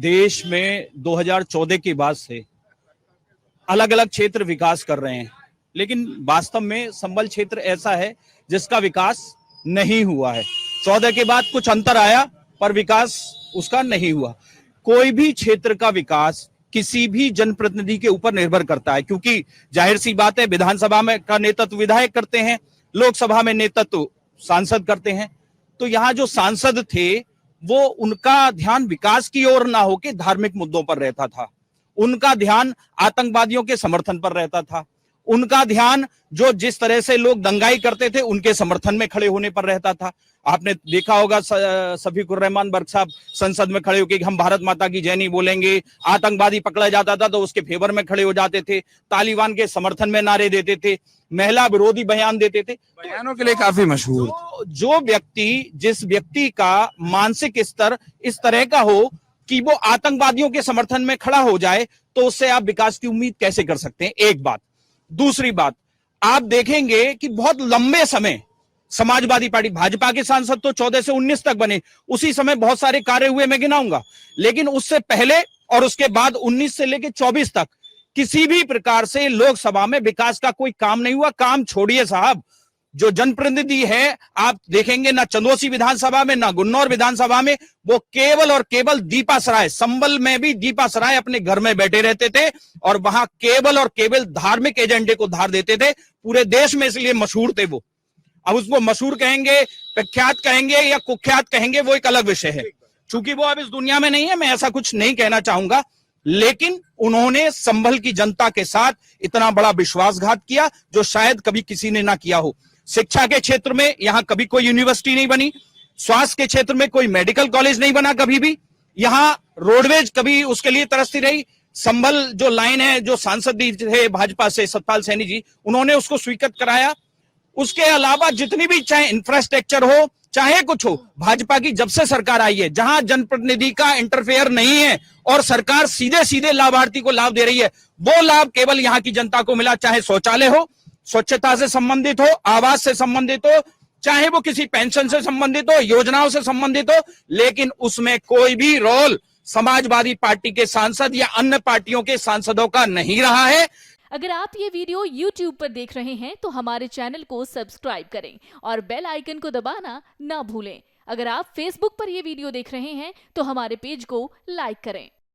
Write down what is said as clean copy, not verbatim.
देश में 2014 के बाद से अलग अलग क्षेत्र विकास कर रहे हैं, लेकिन वास्तव में संबल क्षेत्र ऐसा है जिसका विकास नहीं हुआ है। 14 के बाद कुछ अंतर आया पर विकास उसका नहीं हुआ। कोई भी क्षेत्र का विकास किसी भी जनप्रतिनिधि के ऊपर निर्भर करता है, क्योंकि जाहिर सी बात है विधानसभा में का नेतृत्व विधायक करते हैं, लोकसभा में नेतृत्व सांसद करते हैं। तो यहाँ जो सांसद थे वो उनका ध्यान विकास की ओर ना होकर धार्मिक मुद्दों पर रहता था, उनका ध्यान आतंकवादियों के समर्थन पर रहता था, उनका ध्यान जो जिस तरह से लोग दंगाई करते थे उनके समर्थन में खड़े होने पर रहता था। आपने देखा होगा शफीकुर रहमान बर्क साहब संसद में खड़े होकर हम भारत माता की जय नहीं बोलेंगे, आतंकवादी पकड़ा जाता था तो उसके फेवर में खड़े हो जाते थे, तालिबान के समर्थन में नारे देते थे, महिला विरोधी बयान देते थे, बयानों के लिए काफी मशहूर। जो व्यक्ति जिस व्यक्ति का मानसिक स्तर इस तरह का हो कि वो आतंकवादियों के समर्थन में खड़ा हो जाए, तो उससे आप विकास की उम्मीद कैसे कर सकते हैं? एक बात। दूसरी बात, आप देखेंगे कि बहुत लंबे समय समाजवादी पार्टी, भाजपा के सांसद तो 14 से 19 तक बने, उसी समय बहुत सारे कार्य हुए, मैं गिनाऊंगा, लेकिन उससे पहले और उसके बाद 19 से लेकर 24 तक किसी भी प्रकार से लोकसभा में विकास का कोई काम नहीं हुआ। काम छोड़िए साहब, जो जनप्रतिनिधि है आप देखेंगे ना चंदोसी विधानसभा में ना गुन्नौर विधानसभा में, वो केवल और केवल दीपा सराय, संबल में भी दीपा सराय अपने घर में बैठे रहते थे और वहां केवल और केवल धार्मिक एजेंडे को धार देते थे। पूरे देश में इसलिए मशहूर थे वो। अब उसको मशहूर कहेंगे, प्रख्यात कहेंगे या कुख्यात कहेंगे, वो एक अलग विषय है। चूंकि वो अब इस दुनिया में नहीं है, मैं ऐसा कुछ नहीं कहना चाहूंगा, लेकिन उन्होंने संभल की जनता के साथ इतना बड़ा विश्वासघात किया जो शायद कभी किसी ने ना किया हो। शिक्षा के क्षेत्र में यहां कभी कोई यूनिवर्सिटी नहीं बनी, स्वास्थ्य के क्षेत्र में कोई मेडिकल कॉलेज नहीं बना कभी भी, यहां रोडवेज कभी उसके लिए तरसती रही। संभल जो लाइन है, जो सांसद थे भाजपा से सतपाल सैनी जी, उन्होंने उसको स्वीकृत कराया। उसके अलावा जितनी भी चाहे इंफ्रास्ट्रक्चर हो चाहे कुछ हो, भाजपा की जब से सरकार आई है, जहां जनप्रतिनिधि का इंटरफेयर नहीं है और सरकार सीधे सीधे लाभार्थी को लाभ दे रही है, वो लाभ केवल यहां की जनता को मिला। चाहे शौचालय हो, स्वच्छता से संबंधित हो, आवास से संबंधित हो, चाहे वो किसी पेंशन से संबंधित हो, योजनाओं से संबंधित हो, लेकिन उसमें कोई भी रोल समाजवादी पार्टी के सांसद या अन्य पार्टियों के सांसदों का नहीं रहा है। अगर आप ये वीडियो YouTube पर देख रहे हैं तो हमारे चैनल को सब्सक्राइब करें और बेल आइकन को दबाना ना भूलें। अगर आप Facebook पर ये वीडियो देख रहे हैं तो हमारे पेज को लाइक करें।